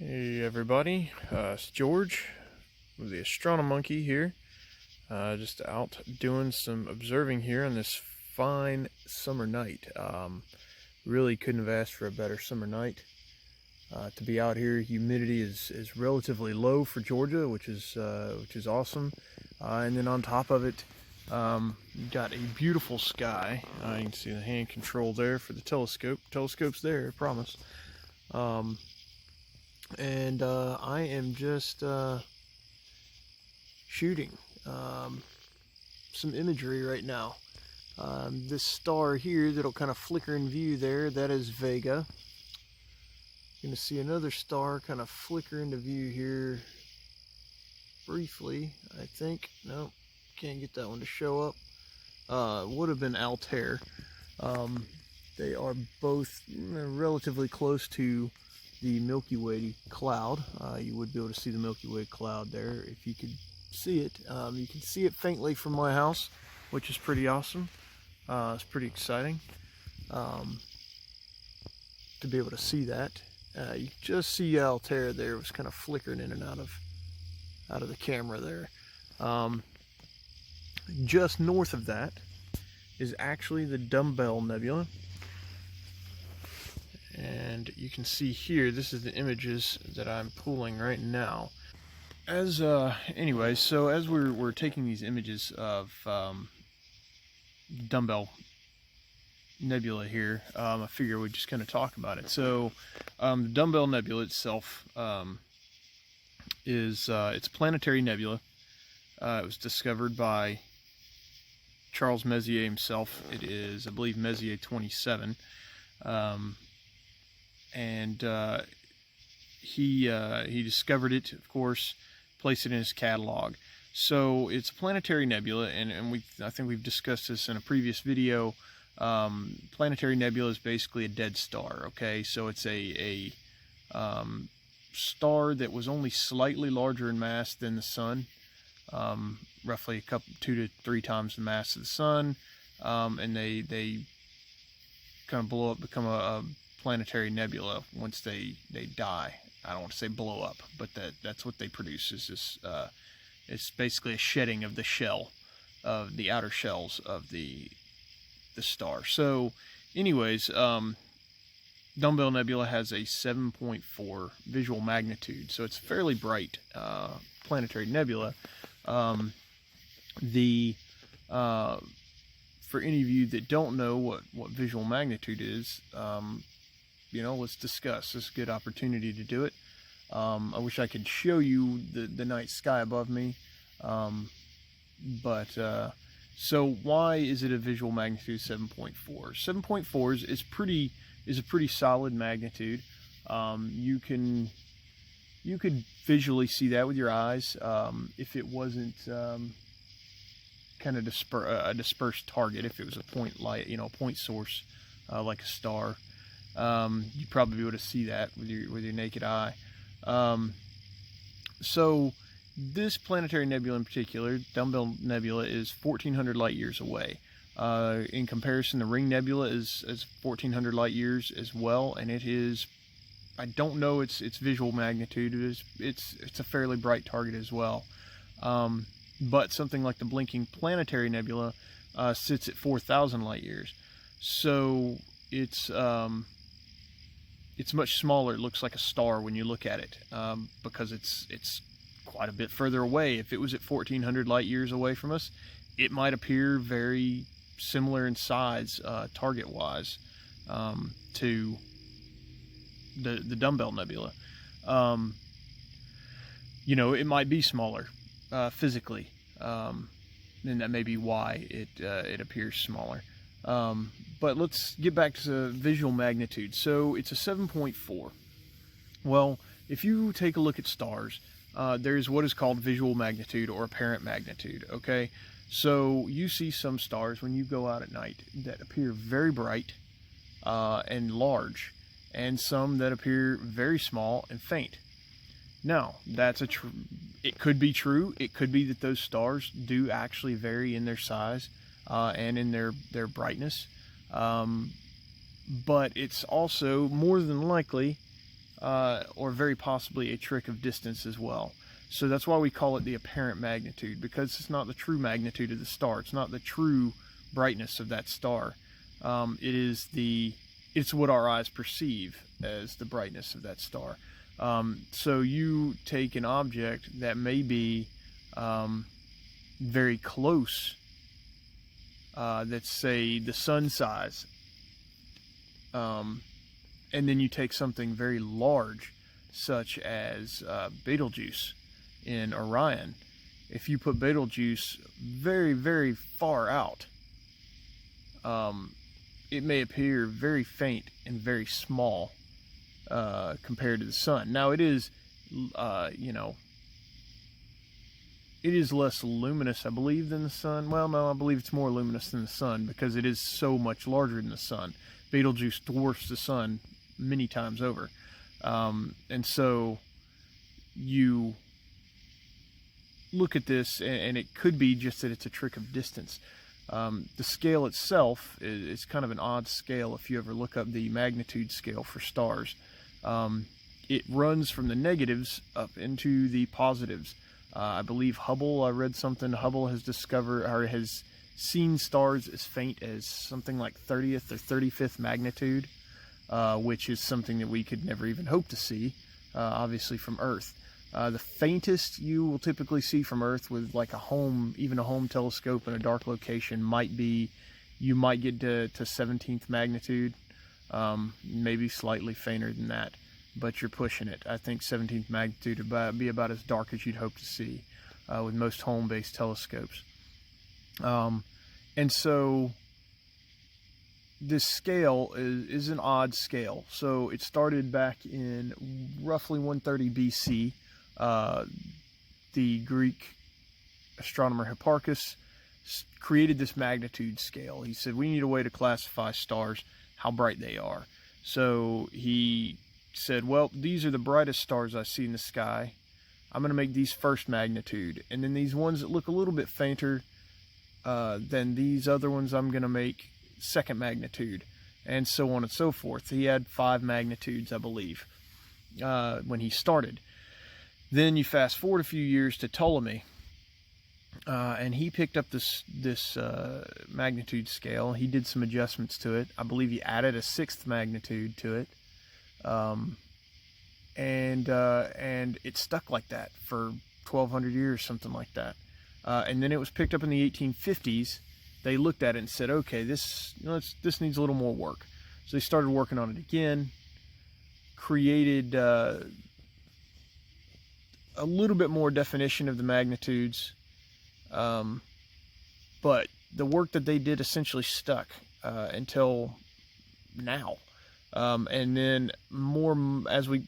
Hey everybody, it's George with the Astronomonkey here. Just out doing some observing here on this fine summer night. Really couldn't have asked for a better summer night to be out here. Humidity is relatively low for Georgia, which is awesome. And then on top of it, you've got a beautiful sky. You can see the hand control there for the telescope. Telescope's there, I promise. And I am just shooting some imagery right now. This star here that'll kind of flicker in view there, that is Vega. You're going to see another star kind of flicker into view here briefly, I think. No, can't get that one to show up. Would have been Altair. They are both relatively close to the Milky Way cloud. You would be able to see the Milky Way cloud there if you could see it. You can see it faintly from my house, which is pretty awesome. It's pretty exciting to be able to see that. You can just see Altair there. It was kind of flickering in and out of the camera there. Just north of that is actually the Dumbbell Nebula. And you can see here, this is the images that I'm pulling right now. Anyway, so as we're taking these images of Dumbbell Nebula here, I figure we'd just kind of talk about it. So the Dumbbell Nebula itself it's a planetary nebula. It was discovered by Charles Messier himself. It is, I believe, Messier 27. And he discovered it, of course, placed it in his catalog. So it's a planetary nebula, and I think we've discussed this in a previous video. Planetary nebula is basically a dead star. Okay, so it's a star that was only slightly larger in mass than the sun, roughly 2 to 3 times the mass of the sun, and they kind of blow up, become a planetary nebula once they die. I don't want to say blow up, but that's what they produce. Is this it's basically a shedding of the shell, of the outer shells of the star. So anyways, Dumbbell Nebula has a 7.4 visual magnitude, so it's a fairly bright planetary nebula. For any of you that don't know what visual magnitude is, let's discuss. This is a good opportunity to do it. I wish I could show you the night sky above me, so why is it a visual magnitude 7.4? 7.4 is a pretty solid magnitude. You could visually see that with your eyes if it wasn't kind of a dispersed target. If it was a point light, point source like a star. You'd probably be able to see that with your naked eye. So this planetary nebula in particular, Dumbbell Nebula, is 1,400 light years away. In comparison, the Ring Nebula is 1,400 light years as well, and it is, I don't know its visual magnitude. It's a fairly bright target as well. But something like the Blinking Planetary Nebula sits at 4,000 light years. So it's much smaller. It looks like a star when you look at it, because it's quite a bit further away. If it was at 1,400 light years away from us, it might appear very similar in size, target-wise, to the Dumbbell Nebula. It might be smaller physically, and that may be why it appears smaller. But let's get back to visual magnitude. So it's a 7.4. Well, if you take a look at stars, there's what is called visual magnitude or apparent magnitude. Okay, so you see some stars when you go out at night that appear very bright and large, and some that appear very small and faint. Now, it could be true. It could be that those stars do actually vary in their size and in their brightness. But it's also more than likely or very possibly a trick of distance as well. So that's why we call it the apparent magnitude, because it's not the true magnitude of the star. It's not the true brightness of that star. It's what our eyes perceive as the brightness of that star. So you take an object that may be very close, let's say the sun size, and then you take something very large, such as Betelgeuse in Orion. If you put Betelgeuse very, very far out, it may appear very faint and very small compared to the sun. Now it is, it is less luminous, I believe, than the sun. Well, no, I believe it's more luminous than the sun because it is so much larger than the sun. Betelgeuse dwarfs the sun many times over. And so you look at this, and it could be just that it's a trick of distance. The scale itself is kind of an odd scale if you ever look up the magnitude scale for stars. It runs from the negatives up into the positives. I believe I read something, Hubble has discovered, or has seen stars as faint as something like 30th or 35th magnitude, which is something that we could never even hope to see, obviously from Earth. The faintest you will typically see from Earth with like even a home telescope in a dark location you might get to 17th magnitude, maybe slightly fainter than that, but you're pushing it. I think 17th magnitude would be about as dark as you'd hope to see with most home-based telescopes. And so this scale is an odd scale. So it started back in roughly 130 BC. The Greek astronomer Hipparchus created this magnitude scale. He said, we need a way to classify stars, how bright they are. So he said, well, these are the brightest stars I see in the sky. I'm going to make these first magnitude. And then these ones that look a little bit fainter than these other ones, I'm going to make second magnitude, and so on and so forth. He had 5 magnitudes, I believe, when he started. Then you fast forward a few years to Ptolemy, and he picked up this magnitude scale. He did some adjustments to it. I believe he added a 6th magnitude to it, and it stuck like that for 1,200 years, something like that. And then it was picked up in the 1850s. They looked at it and said, okay, this needs a little more work. So they started working on it again, created a little bit more definition of the magnitudes, but the work that they did essentially stuck until now. And then as we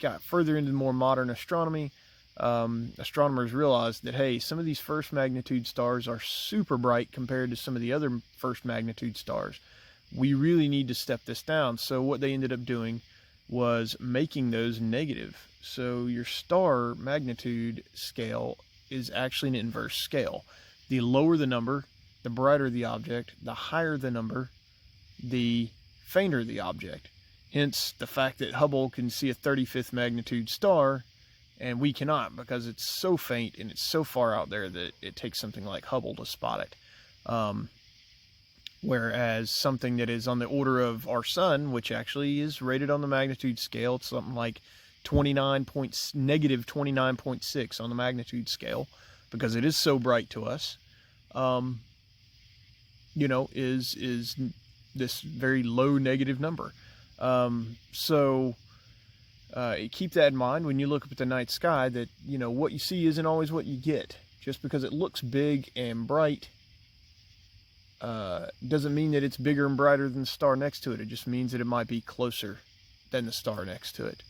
got further into more modern astronomy, astronomers realized that, hey, some of these first magnitude stars are super bright compared to some of the other first magnitude stars. We really need to step this down. So what they ended up doing was making those negative. So your star magnitude scale is actually an inverse scale. The lower the number, the brighter the object. The higher the number, the fainter the object. Hence the fact that Hubble can see a 35th magnitude star and we cannot, because it's so faint and it's so far out there that it takes something like Hubble to spot it. Whereas something that is on the order of our sun, which actually is rated on the magnitude scale, it's something like negative 29.6 on the magnitude scale, because it is so bright to us, is this very low negative number. Keep that in mind when you look up at the night sky, that, what you see isn't always what you get. Just because it looks big and bright doesn't mean that it's bigger and brighter than the star next to it. It just means that it might be closer than the star next to it.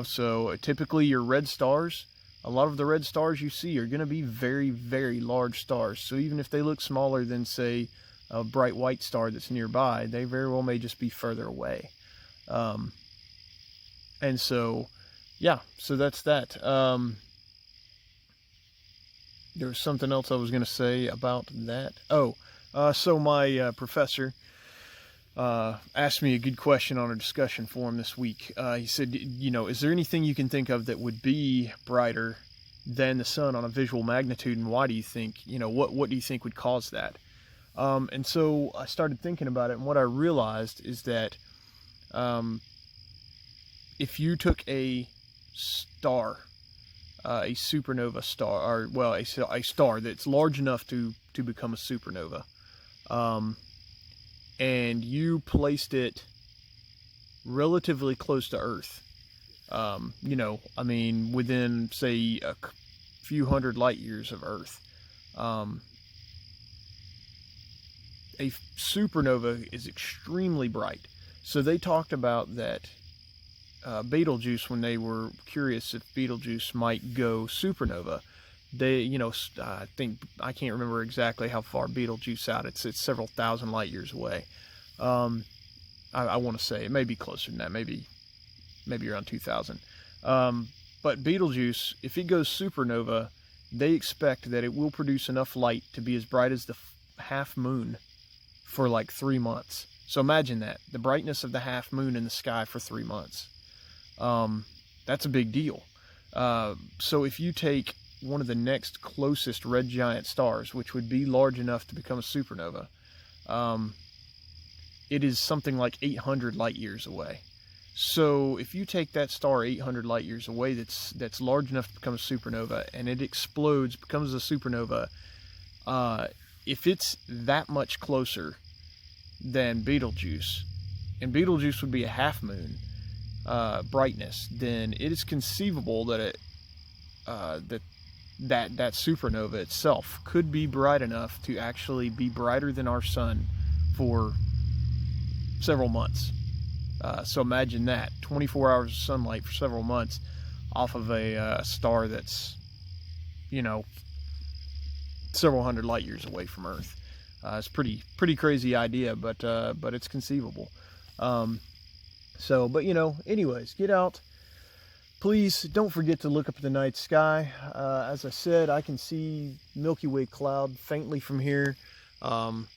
So typically your red stars, a lot of the red stars you see are going to be very, very large stars. So even if they look smaller than, say, a bright white star that's nearby, they very well may just be further away. And so, yeah, so that's that. There was something else I was going to say about that. So my professor asked me a good question on a discussion forum this week. He said, is there anything you can think of that would be brighter than the sun on a visual magnitude, and why do you think, what do you think would cause that? And so I started thinking about it, and what I realized is that if you took a star, a supernova star, or well, a star that's large enough to become a supernova, and you placed it relatively close to Earth, within, say, a few hundred light years of Earth, a supernova is extremely bright. So they talked about that Betelgeuse, when they were curious if Betelgeuse might go supernova, they, I can't remember exactly how far Betelgeuse out. It's several thousand light years away. I want to say it may be closer than that, maybe around 2,000. But Betelgeuse, if it goes supernova, they expect that it will produce enough light to be as bright as the half moon for like 3 months. So imagine that, the brightness of the half moon in the sky for 3 months. That's a big deal. So if you take one of the next closest red giant stars, which would be large enough to become a supernova, it is something like 800 light years away. So if you take that star 800 light years away, that's large enough to become a supernova, and it explodes, becomes a supernova, if it's that much closer than Betelgeuse, and Betelgeuse would be a half moon brightness, then it is conceivable that that supernova itself could be bright enough to actually be brighter than our sun for several months. So imagine that, 24 hours of sunlight for several months off of a star that's, several hundred light years away from Earth. It's pretty crazy idea, but it's conceivable. Anyways, get out. Please don't forget to look up at the night sky. As I said, I can see Milky Way cloud faintly from here.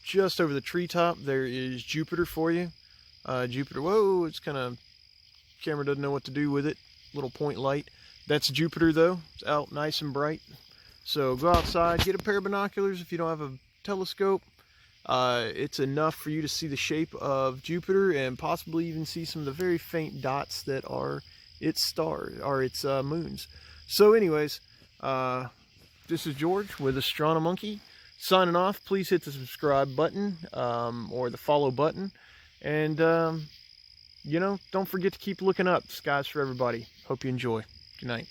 Just over the treetop, there is Jupiter for you. Jupiter, whoa, it's kind of, camera doesn't know what to do with it. Little point light. That's Jupiter though. It's out nice and bright. So go outside, get a pair of binoculars if you don't have a telescope. It's enough for you to see the shape of Jupiter and possibly even see some of the very faint dots that are its stars, or its moons. So anyways, this is George with Astronomonkey signing off. Please hit the subscribe button or the follow button. And, don't forget to keep looking up. The sky's for everybody. Hope you enjoy. Good night.